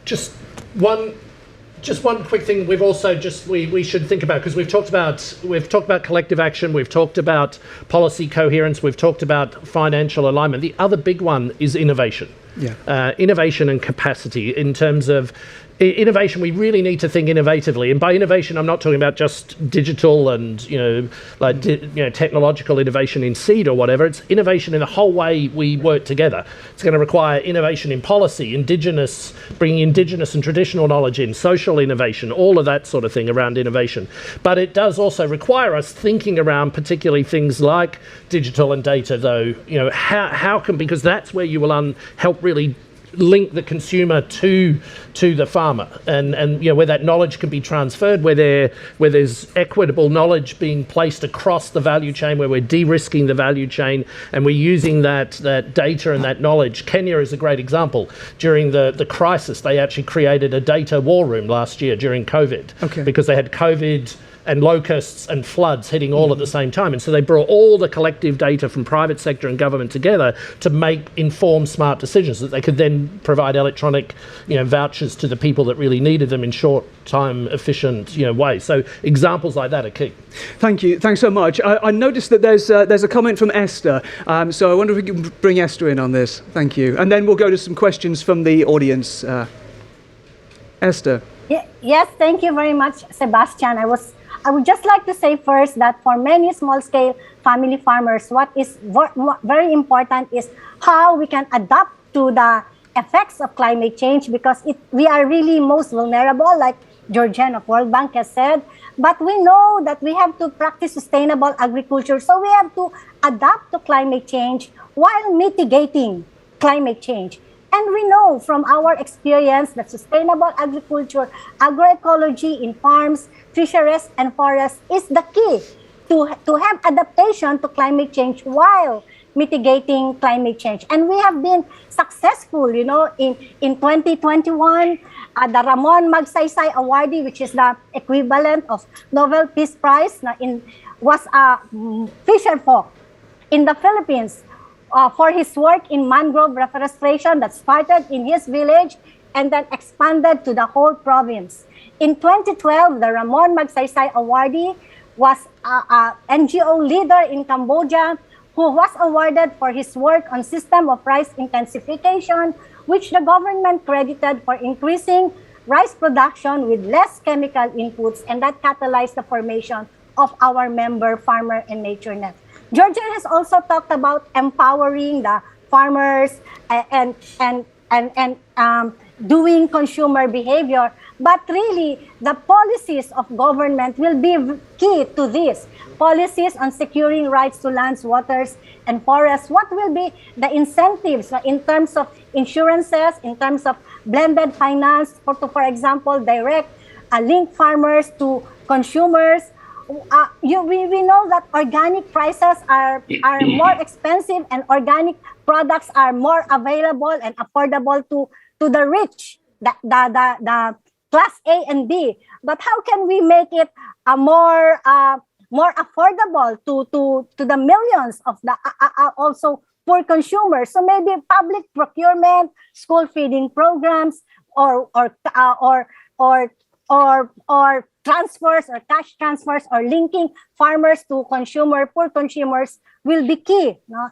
Just one quick thing we've also we should think about, because we've talked about collective action, we've talked about policy coherence, we've talked about financial alignment. The other big one is innovation. Innovation and capacity. In terms of innovation, we really need to think innovatively, and by innovation I'm not talking about just digital and technological innovation in seed or whatever. It's innovation in the whole way we work together. It's going to require innovation in policy, bringing indigenous and traditional knowledge in, social innovation, all of that sort of thing around innovation. But it does also require us thinking around particularly things like digital and data, though. Because that's where you will help really link the consumer to the farmer, and where that knowledge can be transferred, where there's equitable knowledge being placed across the value chain, where we're de-risking the value chain and we're using that data and that knowledge. Kenya is a great example. During the crisis, they actually created a data war room last year during COVID, because they had COVID and locusts and floods hitting all at the same time. And so they brought all the collective data from private sector and government together to make informed, smart decisions that they could then provide electronic vouchers to the people that really needed them in short time, efficient way. So examples like that are key. Thank you. Thanks so much. I noticed that there's a comment from Esther. So I wonder if we can bring Esther in on this. Thank you. And then we'll go to some questions from the audience. Esther. Yes, thank you very much, Sebastian. I would just like to say first that for many small-scale family farmers, what is very important is how we can adapt to the effects of climate change, because we are really most vulnerable, like Georgian of World Bank has said. But we know that we have to practice sustainable agriculture, so we have to adapt to climate change while mitigating climate change. And we know from our experience that sustainable agriculture, agroecology in farms, fisheries, and forests is the key to have adaptation to climate change while mitigating climate change. And we have been successful, in 2021, the Ramon Magsaysay Awardee, which is the equivalent of Nobel Peace Prize, was a fisher folk in the Philippines. For his work in mangrove reforestation that started in his village and then expanded to the whole province. In 2012, the Ramon Magsaysay Awardee was an NGO leader in Cambodia who was awarded for his work on system of rice intensification, which the government credited for increasing rice production with less chemical inputs, and that catalyzed the formation of our member Farmer and Nature Net. Georgia has also talked about empowering the farmers and doing consumer behavior, but really the policies of government will be key to this. Policies on securing rights to lands, waters, and forests. What will be the incentives in terms of insurances, in terms of blended finance, for example, direct link farmers to consumers? We know that organic prices are more expensive, and organic products are more available and affordable to the rich, the class A and B. But how can we make it more affordable to the millions of the also poor consumers? So maybe public procurement, school feeding programs, or transfers or cash transfers, or linking farmers to poor consumers will be key. No?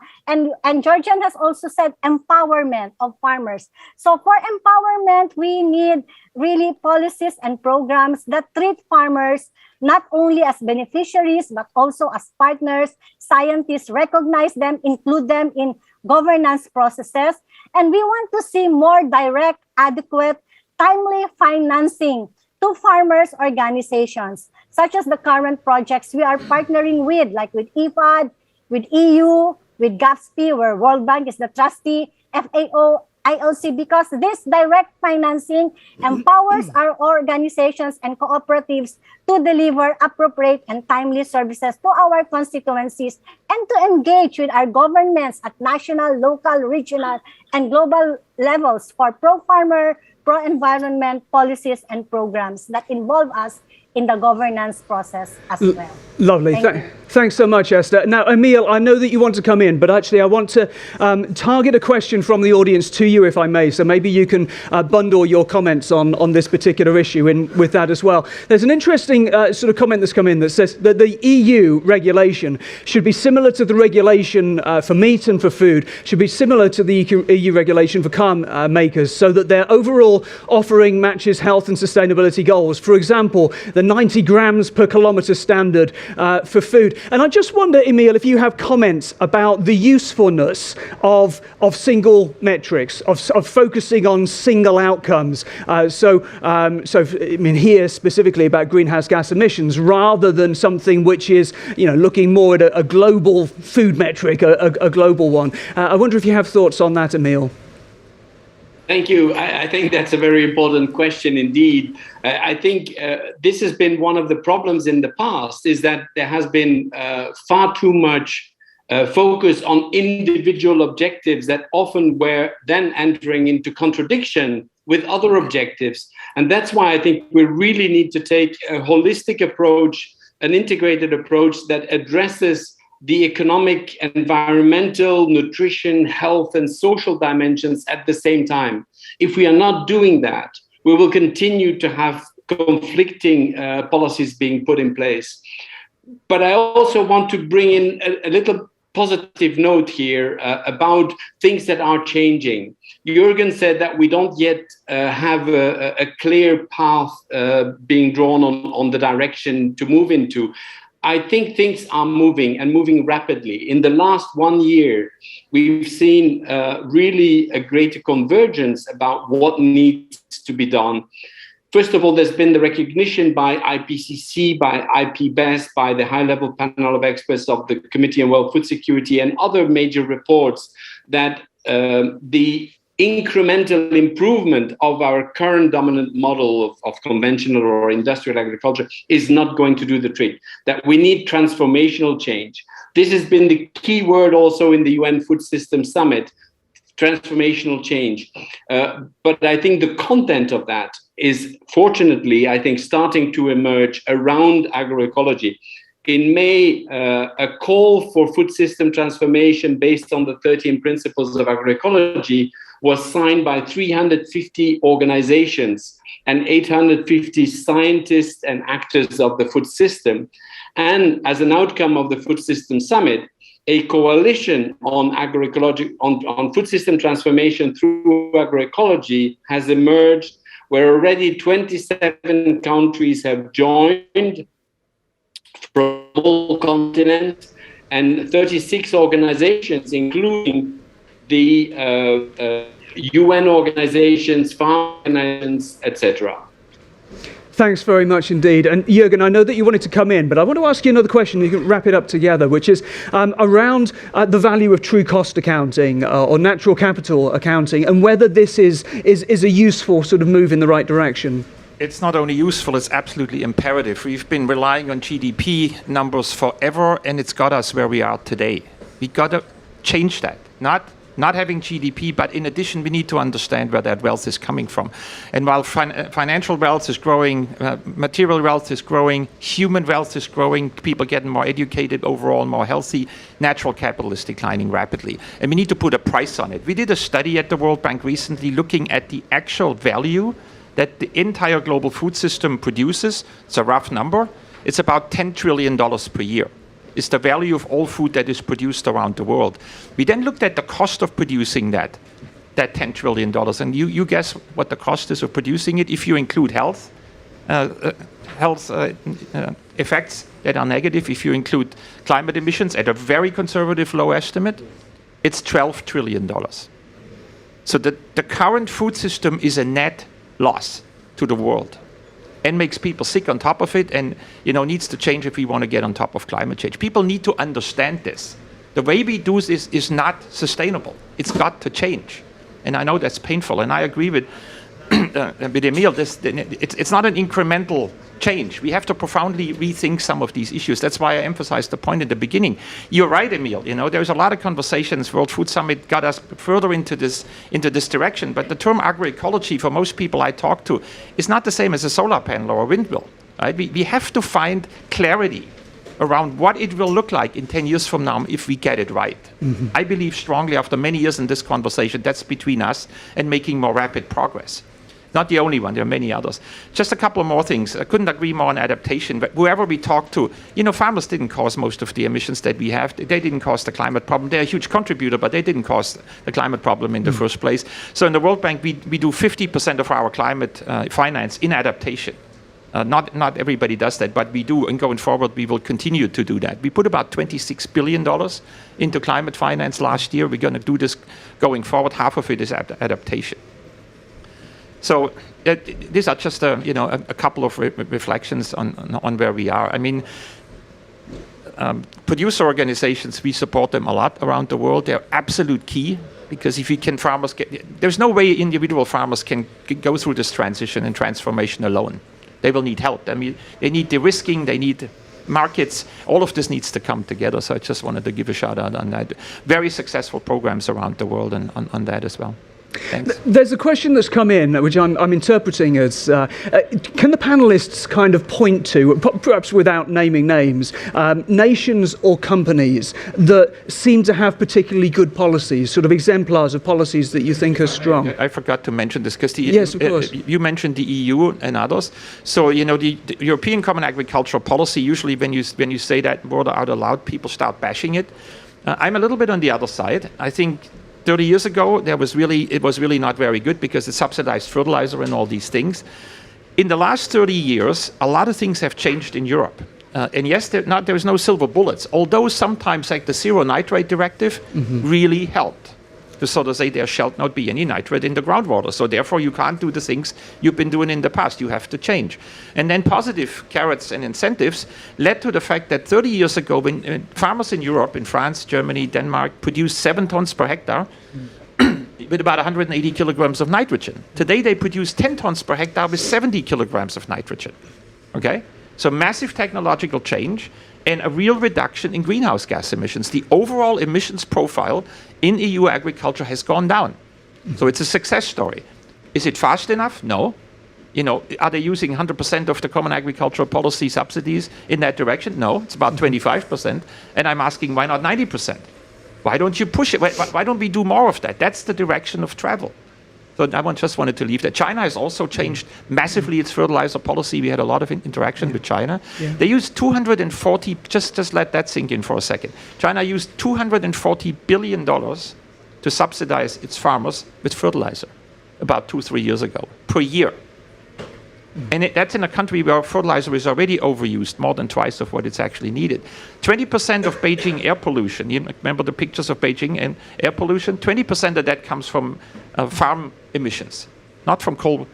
And Georgian has also said empowerment of farmers. So for empowerment, we need really policies and programs that treat farmers not only as beneficiaries, but also as partners. Scientists recognize them, include them in governance processes. And we want to see more direct, adequate, timely financing to farmers' organizations, such as the current projects we are partnering with, like with IFAD, with EU, with GAFSP, where World Bank is the trustee, FAO, ILC, because this direct financing empowers our organizations and cooperatives to deliver appropriate and timely services to our constituencies and to engage with our governments at national, local, regional, and global levels for pro-farmer, pro-environment policies and programs that involve us in the governance process as well. Lovely. Thanks so much, Esther. Now, Emil, I know that you want to come in, but actually I want to target a question from the audience to you, if I may. So maybe you can bundle your comments on this particular issue in with that as well. There's an interesting sort of comment that's come in that says that the EU regulation should be similar to the regulation for meat and for food, should be similar to the EU regulation for car makers, so that their overall offering matches health and sustainability goals. For example, the 90 grams per kilometre standard for food. And I just wonder, Emil, if you have comments about the usefulness of single metrics, of focusing on single outcomes. So I mean, here specifically about greenhouse gas emissions, rather than something which is, looking more at a global food metric, a global one. I wonder if you have thoughts on that, Emil. Thank you. I think that's a very important question indeed. I think this has been one of the problems in the past, is that there has been far too much focus on individual objectives that often were then entering into contradiction with other objectives. And that's why I think we really need to take a holistic approach, an integrated approach that addresses the economic, environmental, nutrition, health, and social dimensions at the same time. If we are not doing that, we will continue to have conflicting policies being put in place. But I also want to bring in a little positive note here about things that are changing. Jürgen said that we don't yet have a clear path being drawn on the direction to move into. I think things are moving and moving rapidly. In the last 1 year, we've seen really a greater convergence about what needs to be done. First of all, there's been the recognition by IPCC, by IPBES, by the high-level panel of experts of the Committee on World Food Security and other major reports that the incremental improvement of our current dominant model of conventional or industrial agriculture is not going to do the trick, that we need transformational change. This has been the key word also in the UN Food System Summit, transformational change. But I think the content of that is, fortunately, I think, starting to emerge around agroecology. In May, a call for food system transformation based on the 13 principles of agroecology was signed by 350 organizations and 850 scientists and actors of the food system. And as an outcome of the Food System Summit, a coalition on on food system transformation through agroecology has emerged, where already 27 countries have joined from the whole continent, and 36 organizations, including the UN organizations, farm organizations, etc. Thanks very much indeed. And Jürgen, I know that you wanted to come in, but I want to ask you another question. You can wrap it up together, which is around the value of true cost accounting or natural capital accounting, and whether this is a useful sort of move in the right direction. It's not only useful, it's absolutely imperative. We've been relying on GDP numbers forever, and it's got us where we are today. We got to change that. Not having GDP, but in addition, we need to understand where that wealth is coming from. And while financial wealth is growing, material wealth is growing, human wealth is growing, people getting more educated overall, more healthy, natural capital is declining rapidly. And we need to put a price on it. We did a study at the World Bank recently looking at the actual value that the entire global food system produces. It's a rough number. It's about $10 trillion per year. Is the value of all food that is produced around the world. We then looked at the cost of producing that $10 trillion. And you guess what the cost is of producing it if you include health effects that are negative, if you include climate emissions at a very conservative low estimate, it's $12 trillion. So the current food system is a net loss to the world, and makes people sick on top of it, and needs to change if we want to get on top of climate change. People need to understand this. The way we do this is not sustainable. It's got to change. And I know that's painful, and I agree with Emil, it's not an incremental change. We have to profoundly rethink some of these issues. That's why I emphasized the point in the beginning. You're right, Emil. There's a lot of conversations. World Food Summit got us further into this direction. But the term agroecology, for most people I talk to, is not the same as a solar panel or a windmill. Right? We have to find clarity around what it will look like in 10 years from now if we get it right. Mm-hmm. I believe strongly, after many years in this conversation, that's between us and making more rapid progress. Not the only one, there are many others. Just a couple of more things. I couldn't agree more on adaptation, but whoever we talk to, farmers didn't cause most of the emissions that we have. They didn't cause the climate problem. They're a huge contributor, but they didn't cause the climate problem in the first place. So in the World Bank, we do 50% of our climate finance in adaptation. Not everybody does that, but we do, and going forward, we will continue to do that. We put about $26 billion into climate finance last year. We're going to do this going forward. Half of it is adaptation. So these are just a couple of reflections on where we are. I mean, producer organizations, we support them a lot around the world. They're absolute key, because if you can, there's no way individual farmers can go through this transition and transformation alone. They will need help. I mean, they need de-risking, they need markets. All of this needs to come together. So I just wanted to give a shout out on that. Very successful programs around the world and on that as well. Thanks. There's a question that's come in, which I'm interpreting as, can the panelists kind of point to, perhaps without naming names, nations or companies that seem to have particularly good policies, sort of exemplars of policies that you think are strong? I forgot to mention this, because yes, of course. You mentioned the EU and others. So, the European Common Agricultural Policy, usually when you say that word out aloud, people start bashing it. I'm a little bit on the other side. I think 30 years ago, it was really not very good, because it subsidized fertilizer and all these things. In the last 30 years, a lot of things have changed in Europe. And yes, there's no silver bullets, although sometimes, like the Zero Nitrate Directive, really helped. To sort of say there shall not be any nitrate in the groundwater. So therefore, you can't do the things you've been doing in the past. You have to change. And then positive carrots and incentives led to the fact that 30 years ago, when farmers in Europe, in France, Germany, Denmark, produced 7 tons per hectare with about 180 kilograms of nitrogen. Today, they produce 10 tons per hectare with 70 kilograms of nitrogen. Okay? So massive technological change and a real reduction in greenhouse gas emissions. The overall emissions profile in EU agriculture has gone down. So it's a success story. Is it fast enough? No. Are they using 100% of the Common Agricultural Policy subsidies in that direction? No, it's about 25%. And I'm asking, why not 90%? Why don't you push it? Why don't we do more of that? That's the direction of travel. So I just wanted to leave that. China has also changed massively its fertilizer policy. We had a lot of interaction with China. Yeah. They used 240, just let that sink in for a second. China used $240 billion to subsidize its farmers with fertilizer about 2-3 years ago, per year. And that's in a country where fertilizer is already overused, more than twice of what it's actually needed. 20% of Beijing air pollution, you remember the pictures of Beijing and air pollution? 20% of that comes from farm emissions, not from coal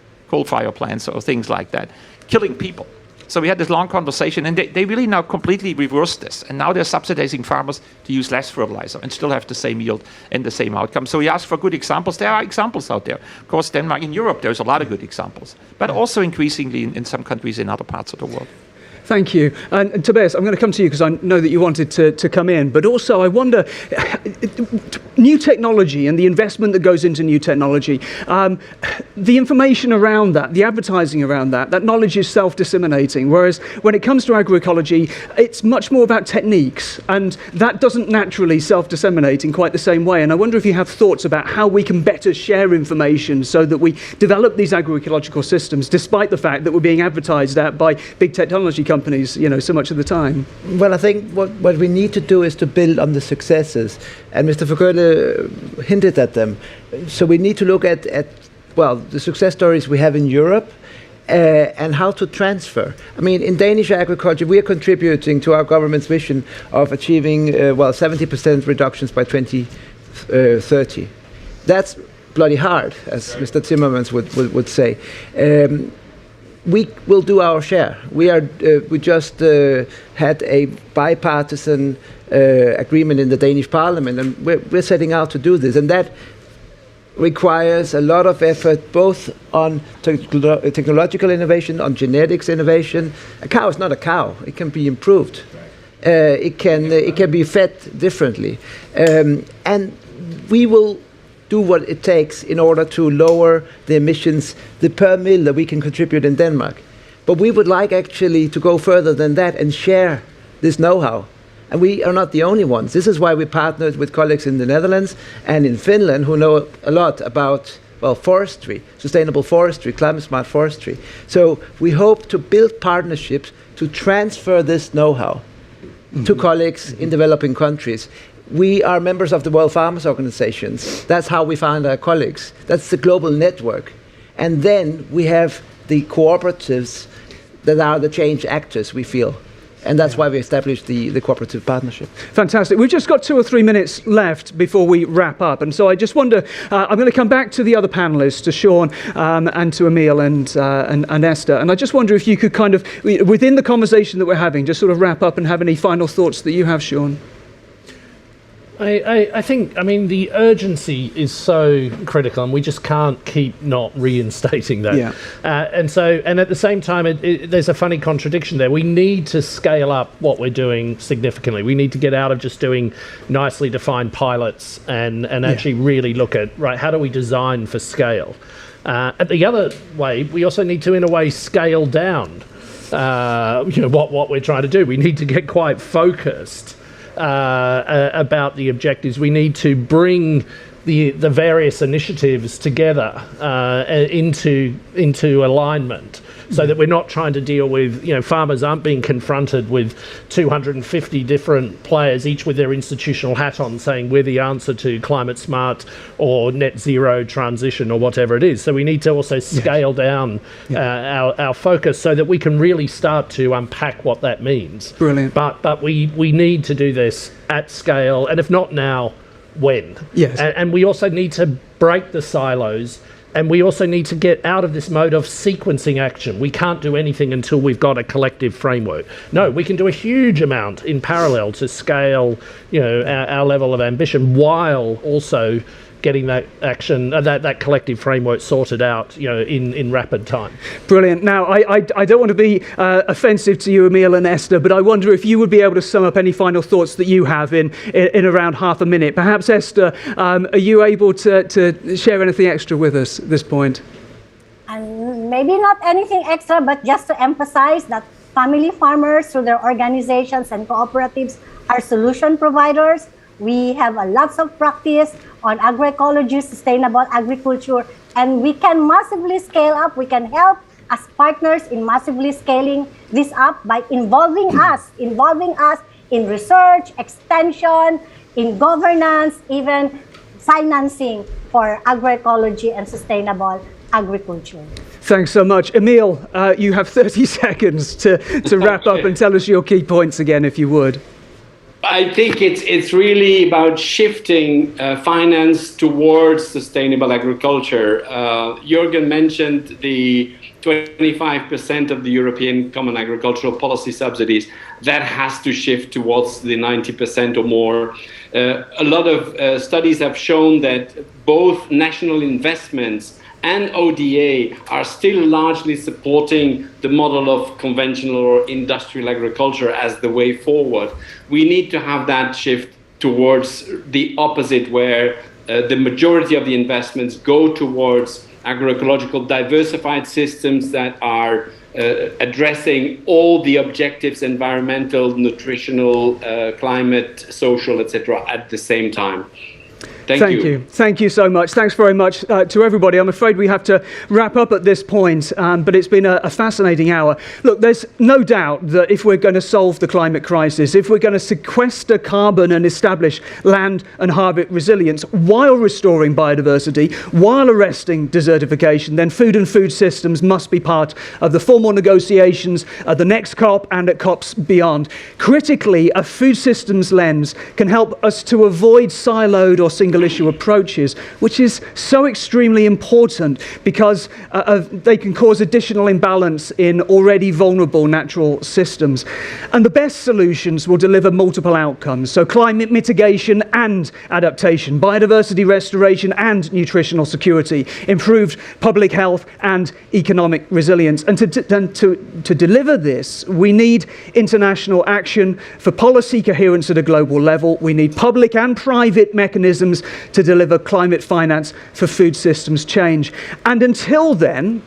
fire plants or things like that, killing people. So we had this long conversation, and they really now completely reversed this. And now they're subsidizing farmers to use less fertilizer and still have the same yield and the same outcome. So we ask for good examples. There are examples out there. Of course, Denmark, in Europe, there's a lot of good examples, but also increasingly in some countries in other parts of the world. Thank you. And Tobias, I'm going to come to you because I know that you wanted to come in, but also I wonder, new technology and the investment that goes into new technology, the information around that, the advertising around that knowledge is self-disseminating, whereas when it comes to agroecology, it's much more about techniques, and that doesn't naturally self-disseminate in quite the same way. And I wonder if you have thoughts about how we can better share information so that we develop these agroecological systems, despite the fact that we're being advertised at by big technology companies, so much of the time. Well, I think what we need to do is to build on the successes, and Mr. Verkeulen hinted at them. So we need to look at the success stories we have in Europe, and how to transfer. I mean, in Danish agriculture, we are contributing to our government's vision of achieving 70% reductions by 2030. That's bloody hard, as Mr. Timmermans would say. we will do our share. We just had a bipartisan agreement in the Danish Parliament, and we're setting out to do this, and that requires a lot of effort, both on technological innovation, on genetics innovation. A cow is not a cow; it can be improved. It can be fed differently, and we will do what it takes in order to lower the emissions, the per mil that we can contribute in Denmark. But we would like actually to go further than that and share this know-how. And we are not the only ones. This is why we partnered with colleagues in the Netherlands and in Finland who know a lot about, well, forestry, sustainable forestry, climate-smart forestry. So we hope to build partnerships to transfer this know-how to colleagues in developing countries. We are members of the World Farmers Organizations. That's how we find our colleagues. That's the global network. And then we have the cooperatives that are the change actors, we feel. And that's why we established the cooperative partnership. Fantastic. We've just got 2 or 3 minutes left before we wrap up. And so I just wonder, I'm going to come back to the other panelists, to Sean and to Emil and Esther. And I just wonder if you could kind of, within the conversation that we're having, just sort of wrap up and have any final thoughts that you have, Sean. I think, I mean, the urgency is so critical, and we just can't keep not reinstating that. Yeah. And at the same time, there's a funny contradiction there. We need to scale up what we're doing significantly. We need to get out of just doing nicely defined pilots and actually really look at, right, how do we design for scale? At the other way, we also need to, in a way, scale down what we're trying to do. We need to get quite focused about the objectives. We need to bring the various initiatives together into alignment, so that we're not trying to deal with, farmers aren't being confronted with 250 different players, each with their institutional hat on, saying we're the answer to climate smart or net zero transition or whatever it is. So we need to also scale down our focus so that we can really start to unpack what that means. Brilliant. But we need to do this at scale, and if not now, when? Yes. And we also need to break the silos, and we also need to get out of this mode of sequencing action. We can't do anything until we've got a collective framework. No, we can do a huge amount in parallel to scale, our level of ambition, while also getting that action, that collective framework sorted out, in rapid time. Brilliant. Now, I don't want to be offensive to you, Emil and Esther, but I wonder if you would be able to sum up any final thoughts that you have in around half a minute. Perhaps, Esther, are you able to share anything extra with us at this point? And maybe not anything extra, but just to emphasize that family farmers, through their organizations and cooperatives, are solution providers. We have lots of practice on agroecology, sustainable agriculture, and we can massively scale up. We can help as partners in massively scaling this up by involving us in research, extension, in governance, even financing for agroecology and sustainable agriculture. Thanks so much. Emil, you have 30 seconds to wrap up and tell us your key points again, if you would. I think it's really about shifting finance towards sustainable agriculture. Jürgen mentioned the 25% of the European Common Agricultural Policy subsidies. That has to shift towards the 90% or more. A lot of studies have shown that both national investments and ODA are still largely supporting the model of conventional or industrial agriculture as the way forward. We need to have that shift towards the opposite, where the majority of the investments go towards agroecological diversified systems that are addressing all the objectives, environmental, nutritional, climate, social, etc., at the same time. Thank you. Thank you so much. Thanks very much to everybody. I'm afraid we have to wrap up at this point, but it's been a fascinating hour. Look, there's no doubt that if we're going to solve the climate crisis, if we're going to sequester carbon and establish land and habitat resilience while restoring biodiversity, while arresting desertification, then food and food systems must be part of the formal negotiations at the next COP and at COPs beyond. Critically, a food systems lens can help us to avoid siloed or single single-issue approaches, which is so extremely important because they can cause additional imbalance in already vulnerable natural systems. And the best solutions will deliver multiple outcomes, so climate mitigation and adaptation, biodiversity restoration and nutritional security, improved public health and economic resilience. And to deliver this, we need international action for policy coherence at a global level. We need public and private mechanisms to deliver climate finance for food systems change. And until then,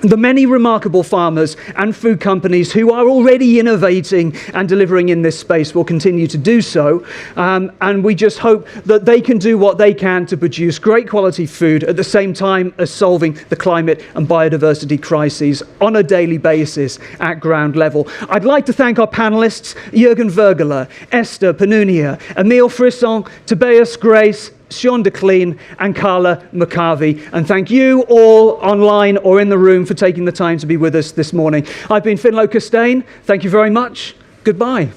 the many remarkable farmers and food companies who are already innovating and delivering in this space will continue to do so. And we just hope that they can do what they can to produce great quality food at the same time as solving the climate and biodiversity crises on a daily basis at ground level. I'd like to thank our panelists, Jürgen Vergeler, Esther Panunia, Emile Frisson, Tobias Grace, Sean DeClean and Carla McCarvey. And thank you all online or in the room for taking the time to be with us this morning. I've been Finlo Costain. Thank you very much. Goodbye.